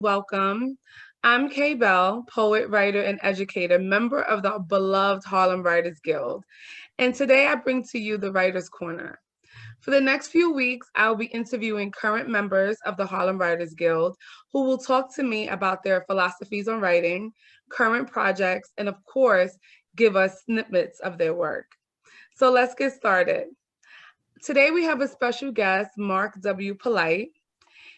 Welcome. I'm Kay Bell, poet, writer, and educator, member of the beloved Harlem Writers Guild. And today I bring to you the Writers Corner. For the next few weeks, I'll be interviewing current members of the Harlem Writers Guild who will talk to me about their philosophies on writing, current projects, and of course, give us snippets of their work. So let's get started. Today we have a special guest, Marc W.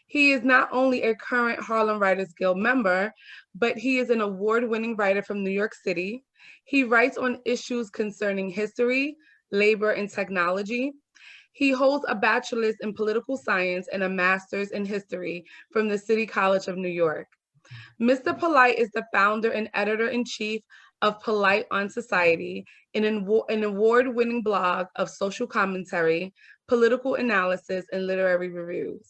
He is not only a current Harlem Writers Guild member, but he is an award-winning writer from New York City. He writes on issues concerning history, labor, and technology. He holds a bachelor's in political science and a master's in history from the City College of New York. Mr. Polite is the founder and editor-in-chief of Polite on Society, an award-winning blog of social commentary, political analysis, and literary reviews.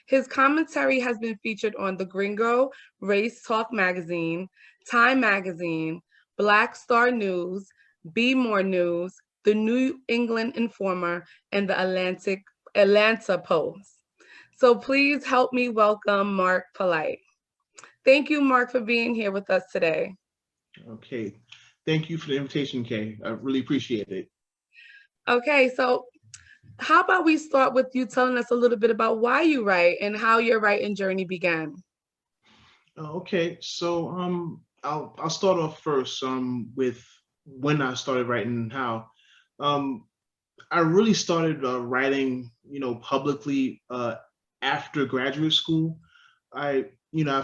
His commentary has been featured on The Gringo, Race Talk Magazine, Time Magazine, Black Star News, Be More News, The New England Informer, and the Atlanta Post. So please help me welcome Marc Polite. Thank you, Marc, for being here with us today. Okay. Thank you for the invitation, Kay. I really appreciate it. Okay, so how about we start with you telling us a little bit about why you write and how your writing journey began? Okay, so I'll start off first with when I started writing and how. Um, I really started writing, publicly after graduate school. I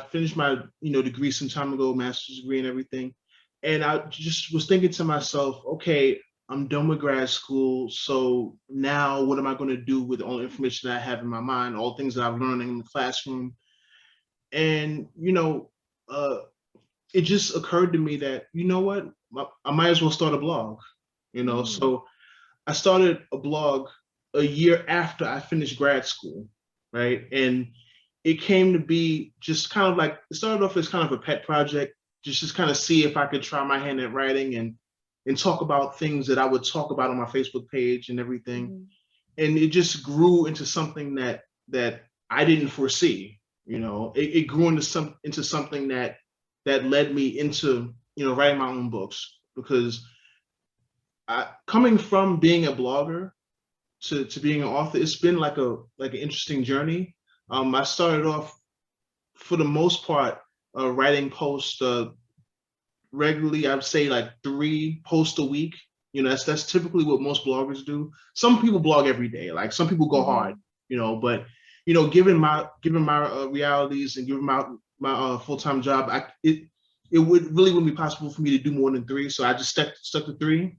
finished my degree some time ago, master's degree and everything, and I just was thinking to myself, okay, I'm done with grad school, so now what am I going to do with all the information that I have in my mind, all things that I've learned in the classroom? And uh, it just occurred to me that what, I might as well start a blog. So I started a blog a year after I finished grad school, right? And it came to be just kind of like, it started off as kind of a pet project, just kind of see if I could try my hand at writing and talk about things that I would talk about on my Facebook page and everything. And it just grew into something that I didn't foresee. It grew into something that led me into writing my own books, because coming from being a blogger to being an author, it's been like an interesting journey. I started off, for the most part, writing posts regularly. I'd say like 3 posts a week. That's typically what most bloggers do. Some people blog every day, like some people go hard, but given my realities and given my full-time job, it wouldn't be possible for me to do more than 3. So I just stuck to 3.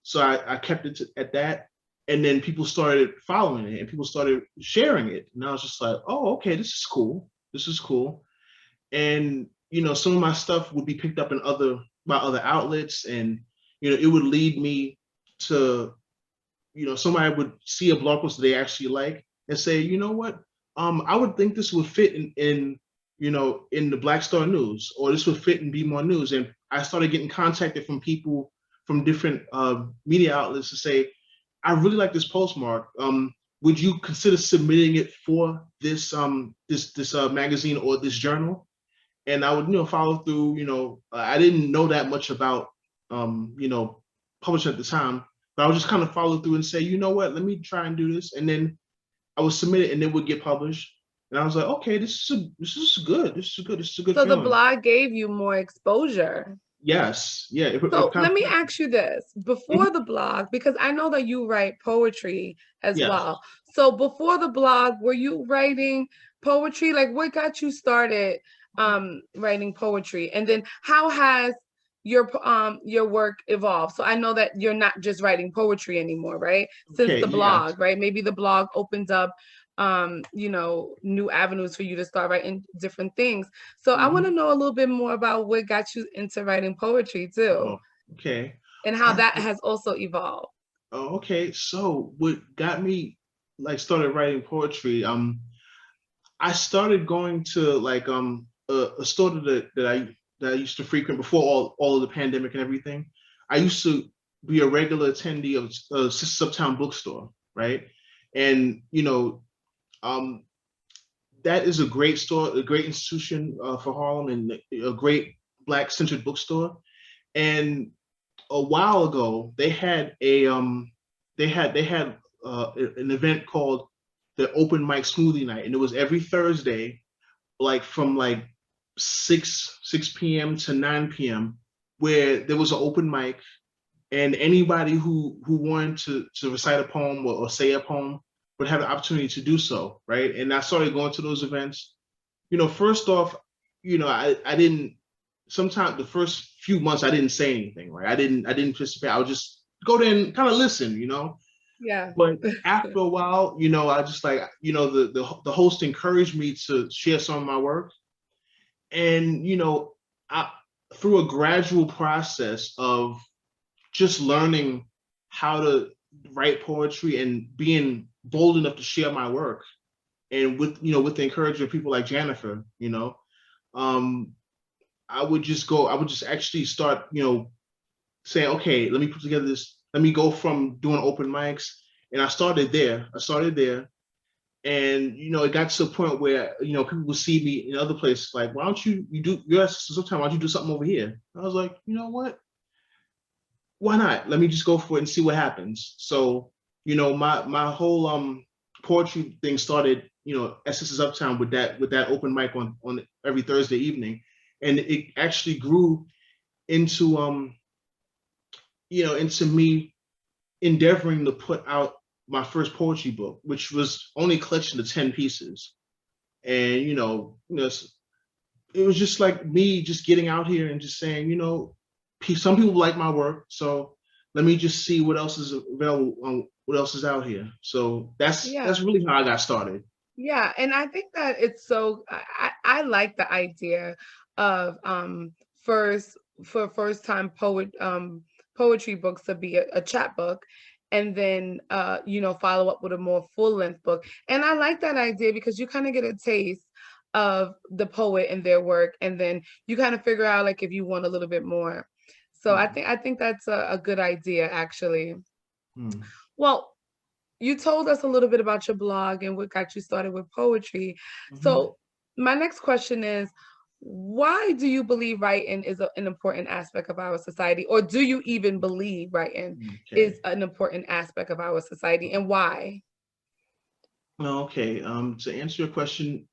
So I kept it at that. And then people started following it and people started sharing it. And I was just like, oh, okay, this is cool. This is cool. And, some of my stuff would be picked up by other outlets. And, it would lead me to, somebody would see a blog post that they actually like and say, you know what, I would think this would fit in the Black Star News, or this would fit in Be More News. And I started getting contacted from people from different media outlets to say, I really like this postmark. Would you consider submitting it for this magazine or this journal? And I would follow through. I didn't know that much about publishing at the time, but I would just kind of follow through and say, you know what, let me try and do this. And then I would submit it, and it would get published. And I was like, okay, this is good. This is good. This is a good. So feeling. The blog gave you more exposure. Yes. Yeah. So let me ask you this. Before the blog, because I know that you write poetry as well. So before the blog, were you writing poetry? Like, what got you started writing poetry? And then how has your work evolved? So I know that you're not just writing poetry anymore, right? Since the blog, right? Maybe the blog opens up new avenues for you to start writing different things. So I want to know a little bit more about what got you into writing poetry too. Oh, okay. And how that has also evolved. Oh, okay. So what got me started writing poetry, I started going to a store that I used to frequent before all of the pandemic and everything. I used to be a regular attendee of Sisters Uptown bookstore, right? And that is a great store, a great institution for Harlem, and a great Black-centered bookstore. And a while ago, they had an event called the Open Mic Smoothie Night, and it was every Thursday, like from like 6 p.m. to 9 p.m., where there was an open mic, and anybody who wanted to recite a poem or say a poem would have the opportunity to do so, right? And I started going to those events. First off, I didn't. Sometimes the first few months I didn't say anything, right? I didn't participate. I would just go there and kind of listen. Yeah. But after a while, I just like, the host encouraged me to share some of my work, and I through a gradual process of just learning how to write poetry and being bold enough to share my work, and with the encouragement of people like Jennifer, um, I would just actually start, saying, okay, let me put together this, let me go from doing open mics. And I started there. And, it got to a point where, people would see me in other places, like, why don't you do your sometime, why don't you do something over here? I was like, you know what? Why not? Let me just go for it and see what happens. So, my whole poetry thing started, Essences Uptown with that open mic on every Thursday evening. And it actually grew into into me endeavoring to put out my first poetry book, which was only a collection of 10 pieces. And it was just like me just getting out here and just saying, some people like my work, so let me just see what else is available, what else is out here. So that's Yeah. that's really how I got started. Yeah, and I think that it's so I like the idea of first for first time poetry books to be a chat book, and then follow up with a more full length book. And I like that idea because you kind of get a taste of the poet and their work, and then you kind of figure out like if you want a little bit more. So I Mm, think that's a good idea actually. mm, Well, you told us a little bit about your blog and what got you started with poetry. mhm. So, my next question is, why do you believe writing is an important aspect of our society? Or do you even believe writing is Okay. an important aspect of our society, and why? Okay. To answer your question,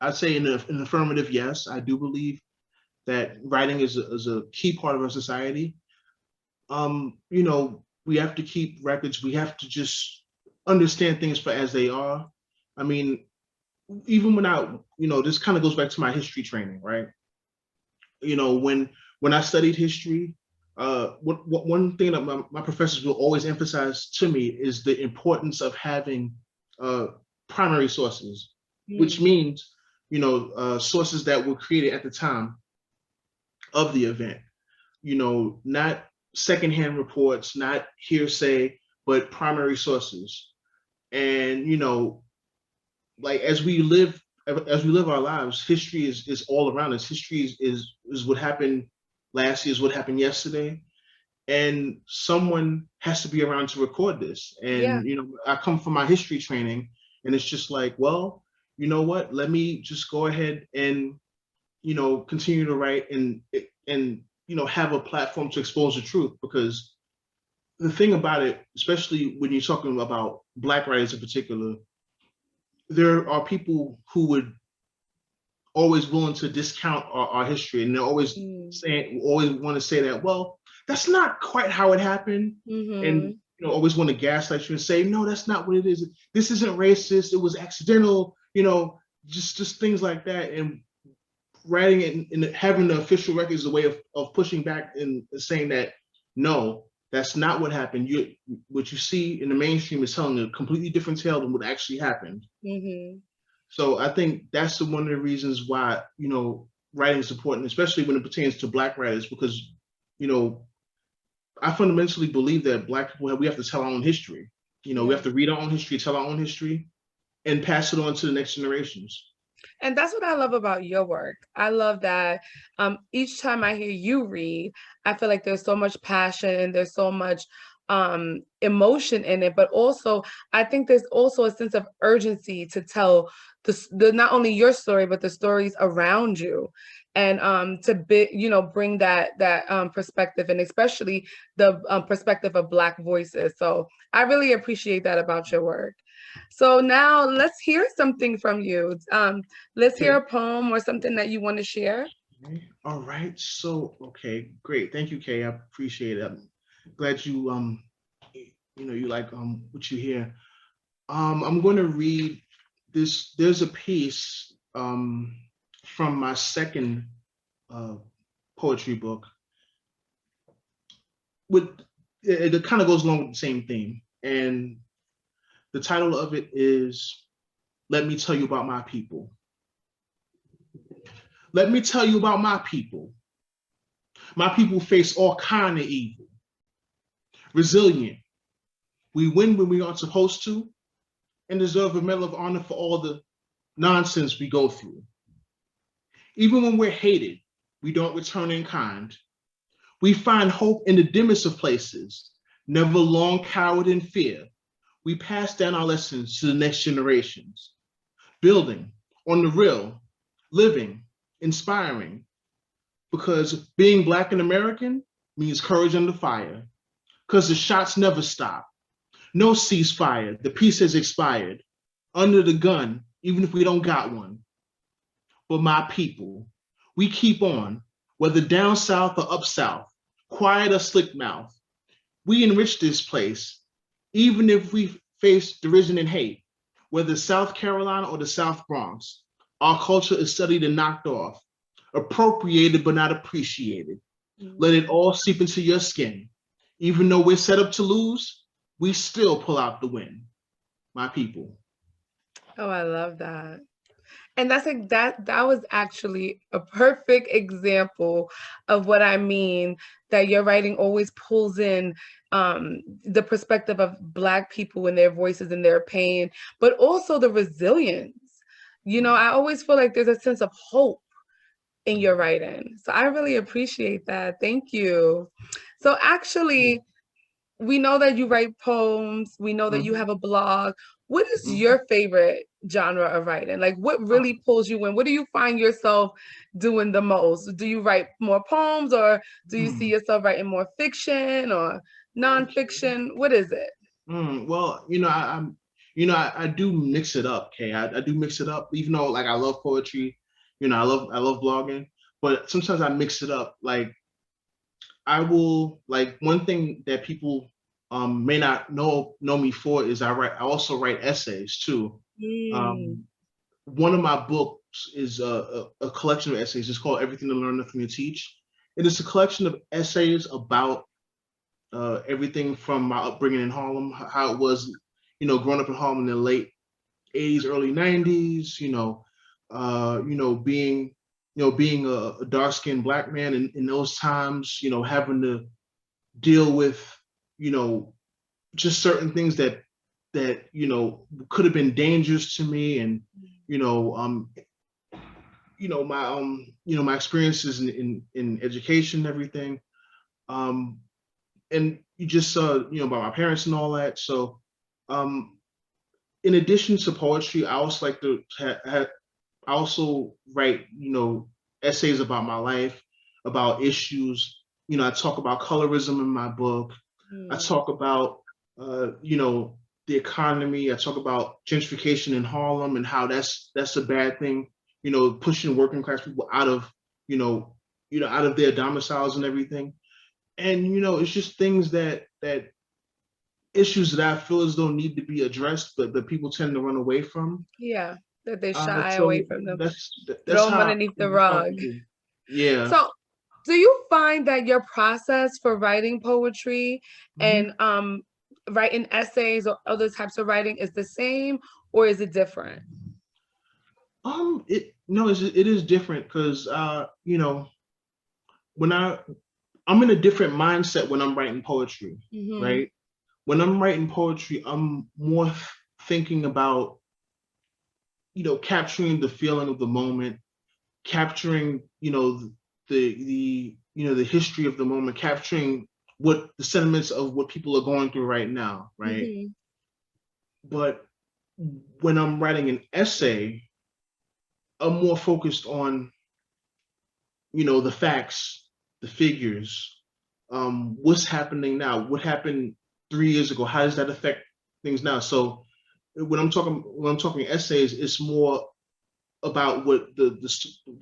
I'd say an affirmative yes. I do believe that writing is a key part of our society. We have to keep records. We have to just understand things for as they are. I mean, even when this kind of goes back to my history training, right? When I studied history, one thing that my professors will always emphasize to me is the importance of having uh, primary sources, which Mm, means, sources that were created at the time of the event. Not secondhand reports, not hearsay, but primary sources. And like as we live our lives, history is all around us. History is what happened last year, is what happened yesterday, and someone has to be around to record this. yeah. And I come from my history training, and it's just like, well, you know what? Let me just go ahead and continue to write and have a platform to expose the truth. Because the thing about it, especially when you're talking about Black writers in particular, there are people who would always willing to discount our history, and they're Mm, always want to say that, well, that's not quite how it happened. And mm-hmm. always want to gaslight you and say, no, that's not what it is. This isn't racist, it was accidental. Just things like that. And writing it and having the official record is a way of pushing back and saying that, no, that's not what happened. What you see in the mainstream is telling a completely different tale than what actually happened. Mm-hmm. So I think that's one of the reasons why writing is important, especially when it pertains to Black writers, because you know I fundamentally believe that Black people we have to tell our own history. We Yeah. have to read our own history, tell our own history, and pass it on to the next generations. And that's what I love about your work. I love that each time I hear you read, I feel like there's so much passion and there's so much emotion in it, but also I think there's also a sense of urgency to tell the not only your story but the stories around you, and to be, bring that perspective, and especially the perspective of Black voices. So I really appreciate that about your work. So now let's hear something from you. Let's hear Okay. a poem or something that you want to share. Okay. All right. So, okay, great. Thank you, Kay. I appreciate it. I'm glad you like what you hear. I'm going to read this. There's a piece from my second uh, poetry book. With it kind of goes along with the same theme, and the title of it is "Let Me Tell You About My People." Let me tell you about my people. My people face all kind of evil. Resilient. We win when we aren't supposed to, and deserve a medal of honor for all the nonsense we go through. Even when we're hated, we don't return in kind. We find hope in the dimmest of places, never long cowered in fear. We pass down our lessons to the next generations, building on the real, living, inspiring, because being Black and American means courage under fire, because the shots never stop. No ceasefire, the peace has expired. Under the gun, even if we don't got one. But my people, we keep on, whether down south or up south, quiet or slick mouth. We enrich this place, even if we face derision and hate, whether South Carolina or the South Bronx. Our culture is studied and knocked off, appropriated but not appreciated. Let it all seep into your skin. Even though we're set up to lose, we still pull out the win. My people. Oh, I love that. And that's like that was actually a perfect example of what I mean, that your writing always pulls in the perspective of Black people and their voices and their pain, but also the resilience. I always feel like there's a sense of hope in your writing. So I really appreciate that. Thank you. So actually, we know that you write poems. We know that you Mhm, have a blog. What is mhm. your favorite genre of writing? Like, what Oh, really pulls you in? What do you find yourself doing the most? Do you write more poems, or do you see mm, yourself writing more fiction or okay. nonfiction? What is it? Well, I do mix it up, Kay. I do mix it up, even though like I love poetry, I love blogging, but sometimes I mix it up. Like I will like one thing that people may not know me for is I also write essays too. Mm, Um, one of my books is a collection of essays. It's called Everything to Learn, Nothing to Teach. It is a collection of essays about everything from my upbringing in Harlem, how it was, growing up in Harlem in the late '80s, early '90s. Being a dark-skinned Black man in those times. Having to deal with, you know, just certain things that could have been dangerous to me, and you know, um, my experiences in education and everything. Um, and you just saw, about my parents and all that. So, um, in addition to poetry, I also like to I also write, essays about my life, about issues. I talk about colorism in my book. I mm, talk about, the economy. I talk about gentrification in Harlem and how that's a bad thing. Pushing working class people you know, out of their domiciles and everything. And it's just things that issues that I feel as though need to be addressed, but that people tend to run away from. yeah, that they shy away So from them, that's throw them how underneath the that's how I rug. feel. Yeah. So, do you find that your process for writing poetry Mhm. and writing essays or other types of writing is the same, or is it different? It no, it is different because when I'm in a different mindset when I'm writing poetry, Hmm. right? When I'm writing poetry, I'm more thinking about capturing the feeling of the moment, capturing the history of the moment, capturing what the sentiments of what people are going through right now, right? Mm-hmm. But when I'm writing an essay, I'm more focused on, the facts, the figures, what's happening now, what happened 3 years ago, how does that affect things now? So when I'm talking essays, it's more about what the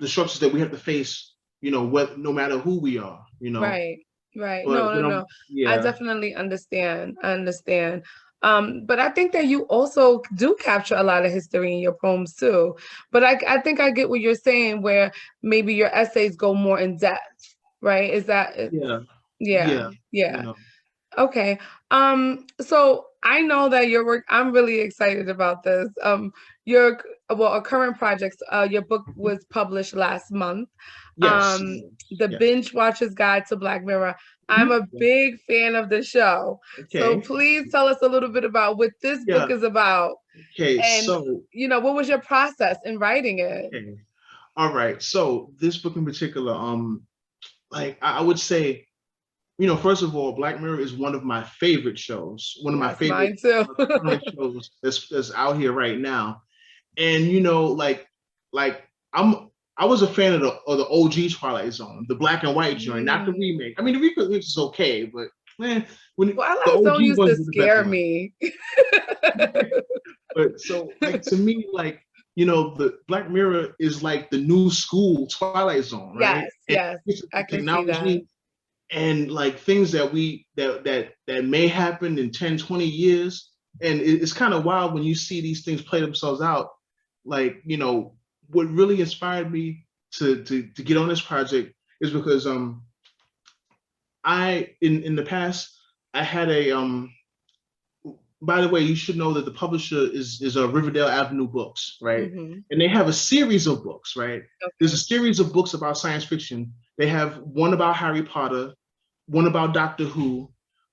structures that we have to face, no matter who we are, Right, right. But No, no, no. I yeah, definitely understand. I understand. But I think that you also do capture a lot of history in your poems too. But I think I get what you're saying, where maybe your essays go more in depth, right? Is that it? yeah, Yeah, yeah, you yeah. know, Okay. So I know that your work, I'm really excited about this. Your well, a current project, your book Mhm. was published last month. Yes, The yes. Binge Watcher's Guide to Black Mirror. I'm Mhm. a big fan of the show. So Okay, please tell us a little bit about what this book yeah, is about, okay, and so what was your process in writing it? okay, all right. So this book in particular, like I would say, first of all, Black Mirror is one of my favorite shows, one of my Yes, favorite mine too. current shows that's out here right now. And like I'm I was a fan of the OG Twilight Zone, the black and white joint, not the Mm. remake. I mean, the remake is okay, but man, when the Twilight Zone OG used to ones were the best scare ones. me. But so, like, to me, like, the Black Mirror is like the new school Twilight Zone, right? Yes, And yes, it's I the can see that. technology and like things that may happen in 10, 20 years. And it's kind of wild when you see these things play themselves out. Like, what really inspired me to get on this project is because I in the past I had a by the way, you should know that the publisher is Riverdale Avenue Books, right? Hmm. And they have a series of books, right? There's a Okay. series of books about science fiction. They have one about Harry Potter, one about Doctor Who.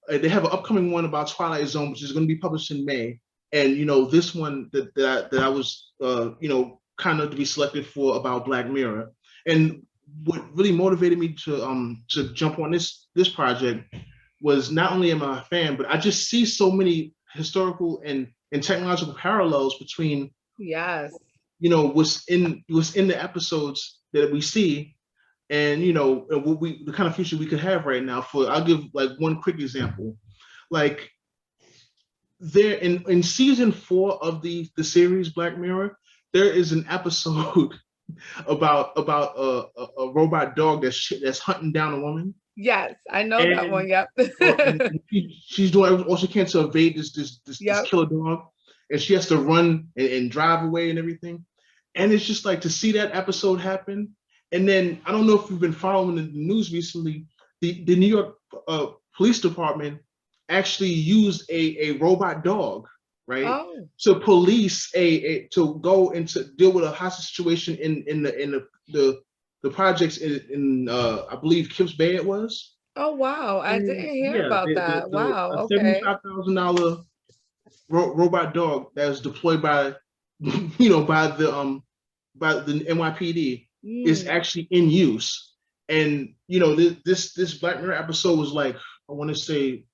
They have an upcoming one about Twilight Zone, which is going to be published in May. And this one that I was kind of to be selected for about Black Mirror. And what really motivated me to jump on this project was not only am I a fan, but I just see so many historical and technological parallels between Yes. what's in the episodes that we see and what we the kind of future we could have right now. I'll give like one quick example. Like there in season 4 of the series Black Mirror, there is an episode about a robot dog that's hunting down a woman. Yes, I know that And one. Yep. she's doing all she can to evade this Yep. killer dog, and she has to run and drive away and everything. And it's just like to see that episode happen. And then I don't know if you've been following the news recently. The New York Police Department actually used a robot dog, right, Oh. to police to go and to deal with a hostage situation in the projects in I believe Kips Bay it was. Oh, wow. I didn't And hear yeah, about the, that. the Wow. a Okay. $75,000 robot dog that was deployed by you know by the NYPD is Mm. actually in use. And this Black Mirror episode was like, I want to say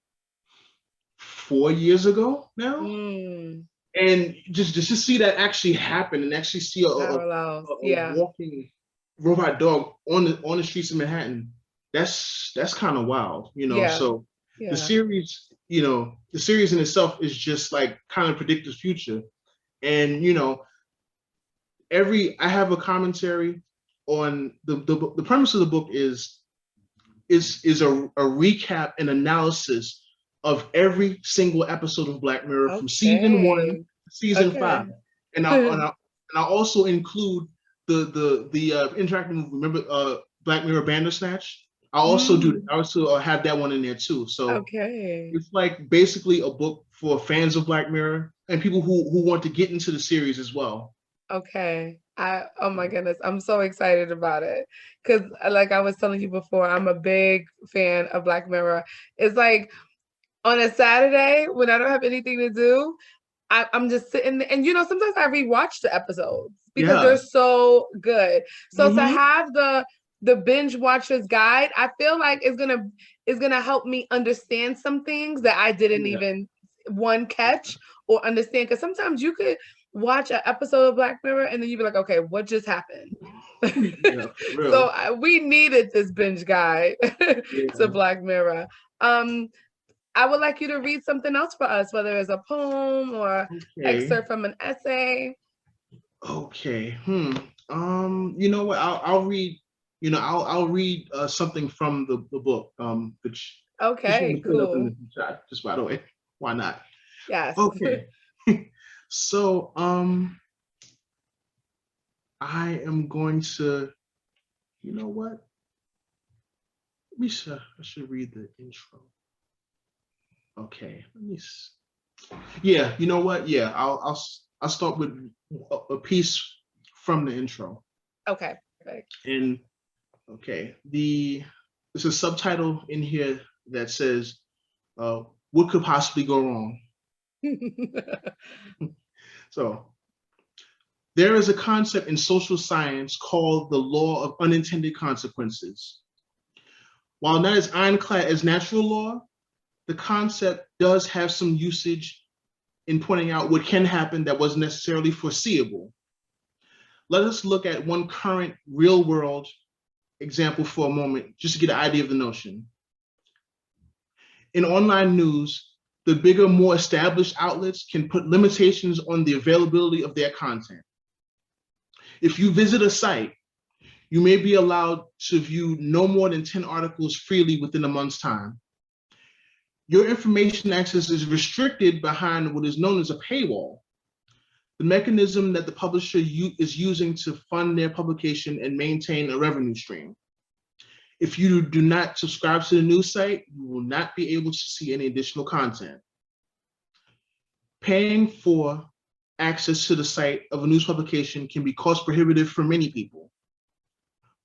4 years ago now. Mm. And just to see that actually happen and actually see Parallels. a Yeah. walking robot dog on the streets of Manhattan, that's kind of wild, Yeah. so the Yeah. series the series in itself is just like kind of predict the future. And every I have a commentary on the premise of the book is a recap and analysis of every single episode of Black Mirror from season 1 Okay. to season 5. Okay. And I also include the interactive movie. Remember Black Mirror Bandersnatch? I also do. Mm. I also have that one in there too. So Okay. it's like basically a book for fans of Black Mirror and people who want to get into the series as well. Okay. Oh my goodness, I'm so excited about it. Because like I was telling you before, I'm a big fan of Black Mirror. It's like on a Saturday when I don't have anything to do, I'm just sitting and sometimes I rewatch the episodes because they're Yeah. so good. So to Hmm. have the binge watcher's guide, I feel like is gonna help me understand some things that I didn't Yeah. even one catch or understand. Because sometimes you could watch an episode of Black Mirror and then you'd be like, okay, what just happened? Yeah, for So real. we needed this binge guide to Yeah. Black Mirror. I would like you to read something else for us, whether it's a poem or Okay. excerpt from an essay. Okay. You know what? I'll read. I'll read something from the book. Which just want Okay, to put it up in cool. the chat. Just by the way, why not? Yes. Okay. So I am going to. You know what? Let me. I should read the intro. Okay. Let me. Yeah. You know what? Yeah. I'll start with a piece from the intro. Okay, perfect. And okay, there's a subtitle in here that says, "What could possibly go wrong?" So there is a concept in social science called the law of unintended consequences. While not as ironclad as natural law, the concept does have some usage in pointing out what can happen that wasn't necessarily foreseeable. Let us look at one current real world example for a moment, just to get an idea of the notion. In online news, the bigger, more established outlets can put limitations on the availability of their content. If you visit a site, you may be allowed to view no more than 10 articles freely within a month's time. Your information access is restricted behind what is known as a paywall, the mechanism that the publisher is using to fund their publication and maintain a revenue stream. If you do not subscribe to the news site, you will not be able to see any additional content. Paying for access to the site of a news publication can be cost prohibitive for many people.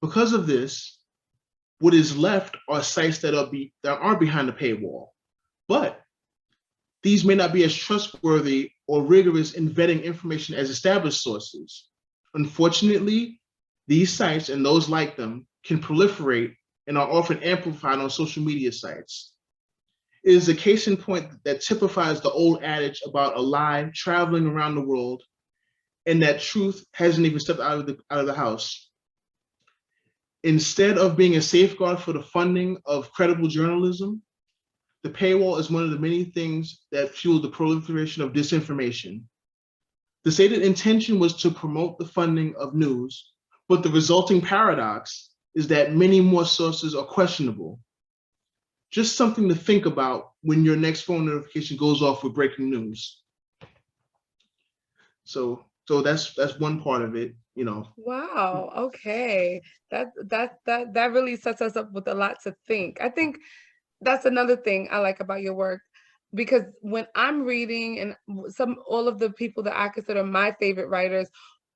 Because of this, what is left are sites that are behind the paywall, but these may not be as trustworthy or rigorous in vetting information as established sources. Unfortunately, these sites and those like them can proliferate and are often amplified on social media sites. It is a case in point that typifies the old adage about a lie traveling around the world and that truth hasn't even stepped out of the house. Instead of being a safeguard for the funding of credible journalism, the paywall is one of the many things that fuel the proliferation of disinformation. The stated intention was to promote the funding of news, but the resulting paradox is that many more sources are questionable. Just something to think about when your next phone notification goes off with breaking news. So that's one part of it, you know. Wow. Okay. That really sets us up with a lot to think. I think that's another thing I like about your work, because when I'm reading, and all of the people that I consider my favorite writers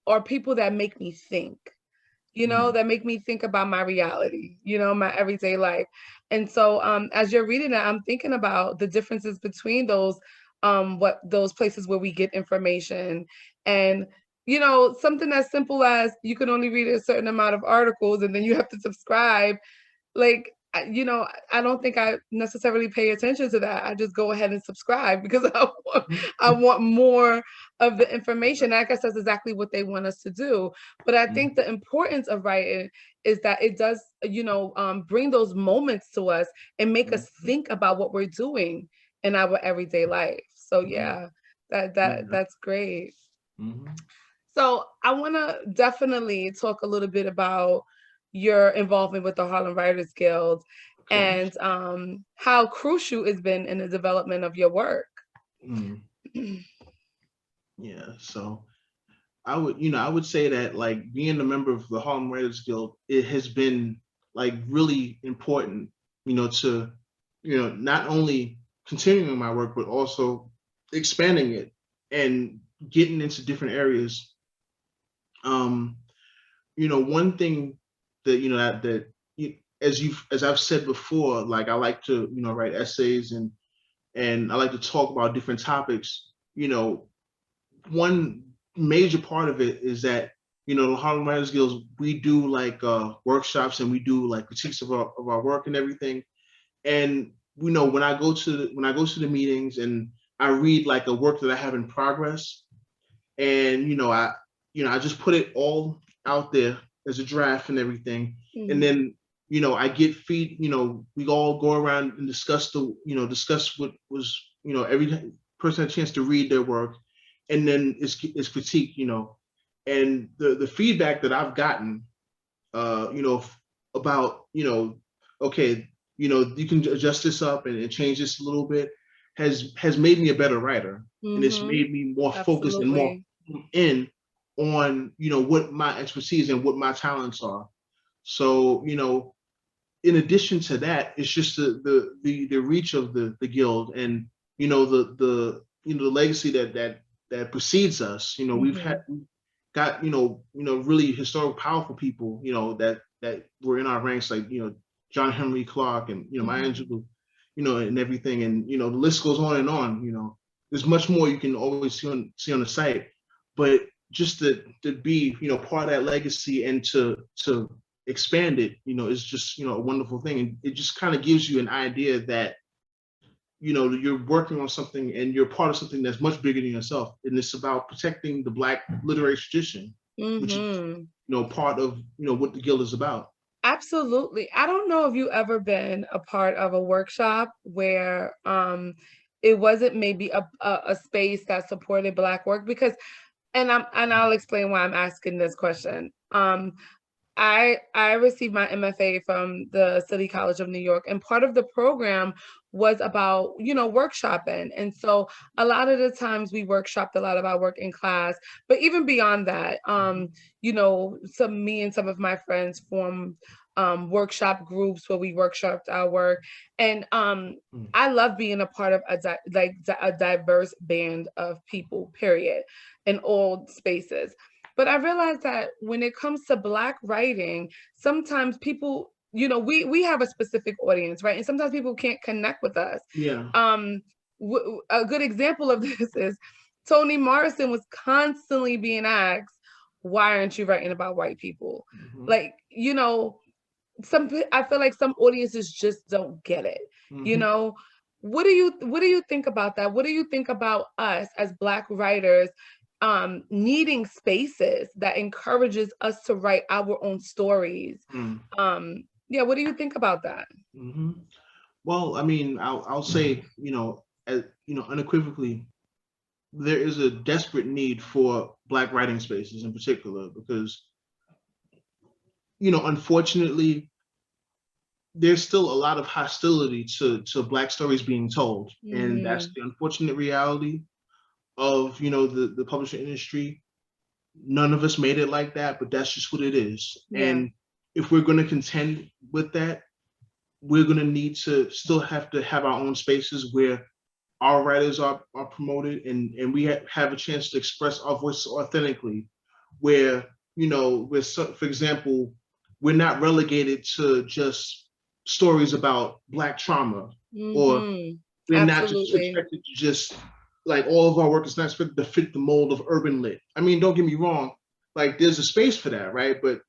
are people that make me think, Mhm. that make me think about my reality, my everyday life. And so as you're reading it, I'm thinking about the differences between what those places where we get information, and something as simple as you can only read a certain amount of articles and then you have to subscribe. Like, I don't think I necessarily pay attention to that. I just go ahead and subscribe because I want more of the information. I guess that's exactly what they want us to do. But I think the importance of writing is that it does, bring those moments to us and make us think about what we're doing in our everyday life. So yeah, that's great. Mhm. So I want to definitely talk a little bit about your involvement with the Harlem Writers Guild Okay. and how crucial it's been in the development of your work. Mm. Yeah. So I would say that like being a member of the Harlem Writers Guild, it has been like really important, to, not only continuing my work, but also expanding it and getting into different areas. Um, one thing that, as I've said before, like I like to, write essays and I like to talk about different topics. One major part of it is that the Harlem Writers Guild, we do like workshops, and we do like critiques of our work and everything. And when I go to the meetings, and I read like a work that I have in progress, and I just put it all out there as a draft and everything. And Mhm. then I get we all go around and discuss what was, every person had a chance to read their work, and then it's critique, and the feedback that I've gotten, about, okay, you can adjust this up and change this a little bit, has made me a better writer, and it's Mhm. made me more focused and more Absolutely. in on what my expertise and what my talents are. So in addition to that, it's just the reach of the guild, and the legacy that precedes us. Mhm. We've got really historic, powerful people that were in our ranks, like John Henry Clark, and Maya Mhm. Angelou, and everything, and the list goes on and on. There's much more you can always see on the site, but just to be part of that legacy, and to expand it, is just a wonderful thing, and it just kind of gives you an idea that you're working on something, and you're part of something that's much bigger than yourself, and it's about protecting the Black literary tradition, which is Mhm. part of what the guild is about. Absolutely. I don't know if you ever been a part of a workshop where it wasn't maybe a space that supported Black work, because and I'll explain why I'm asking this question. I received my MFA from the City College of New York, and part of the program was about, workshopping. And so a lot of the times we workshopped a lot of our work in class, but even beyond that, me and some of my friends formed workshop groups where we workshopped our work. And Mm. I love being a part of a diverse band of people, period, in all spaces. But I realized that when it comes to Black writing, sometimes people, we have a specific audience, right? And sometimes people can't connect with us. Yeah. Um, a good example of this is Toni Morrison was constantly being asked, "Why aren't you writing about white people?" Hmm. Like, I feel like some audiences just don't get it. You Hmm. know, what do you think about that? What do you think about us as Black writers needing spaces that encourages us to write our own stories? Mm. Yeah, what do you think about that? Hmm. Well, I mean, I'll say, unequivocally, there is a desperate need for Black writing spaces in particular, because unfortunately, there's still a lot of hostility to Black stories being told, and that's Hmm. the unfortunate reality of the publishing industry. None of us made it like that, but that's just what it is. Yeah. And if we're going to contend with that, we're going to need to still have to have our own spaces where our writers are promoted, and we have a chance to express our voice authentically, where for example, we're not relegated to just stories about Black trauma, or Hmm. we're not just Absolutely. expected to just, like, all of our work is not expected to fit the mold of urban lit. I mean, don't get me wrong, like, there's a space for that, right? But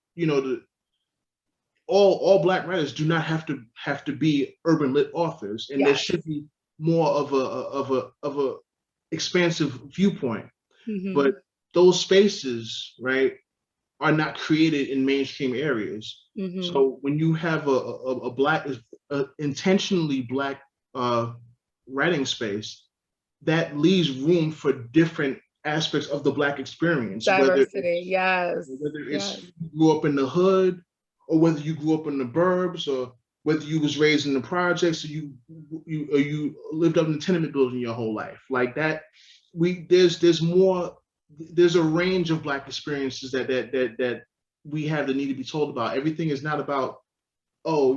all Black writers do not have to be urban lit authors, and there Yes. should be more of a expansive viewpoint. But Hmm. those spaces, right, are not created in mainstream areas. Hmm. So when you have a Black, intentionally Black uh, writing space, that leaves room for different aspects of the Black experience, whether Diversity. Yes. it's Yes. you grew up in the hood, or whether you grew up in the burbs, or whether you was raised in the projects, or you lived up in the tenement building your whole life. Like that, there's more, there's a range of Black experiences that we have that need to be told about. Everything is not about, oh,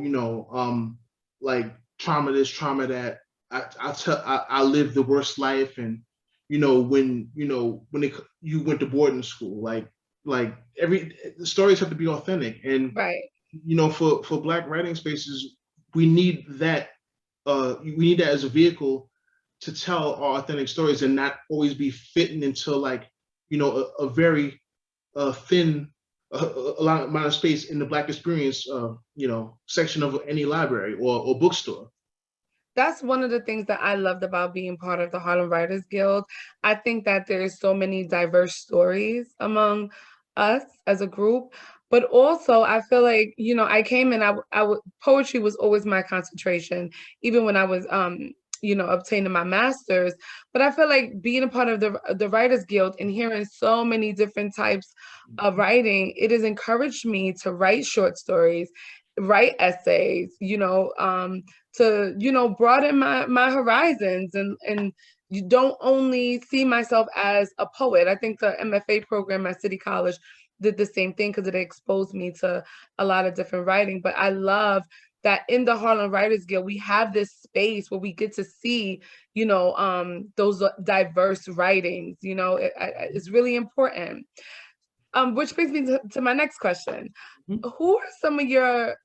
like trauma this, trauma that. I lived the worst life, and when you went to boarding school, like every the stories have to be authentic, and Right. for Black writing spaces, we need that. We need that as a vehicle to tell our authentic stories, and not always be fitting into, like, a very thin a lot amount of space in the Black experience, section of any library or bookstore. That's one of the things that I loved about being part of the Harlem Writers Guild. I think that there's so many diverse stories among us as a group, but also I feel like, I came in, poetry was always my concentration, even when I was, obtaining my master's. But I feel like being a part of the Writers Guild and hearing so many different types of writing, it has encouraged me to write short stories, write essays, to broaden my horizons, and you don't only see myself as a poet. I think the MFA program at City College did the same thing because it exposed me to a lot of different writing. But I love that in the Harlem Writers Guild we have this space where we get to see those diverse writings. It's really important. Which brings me to my next question. Mhm. Who are some of your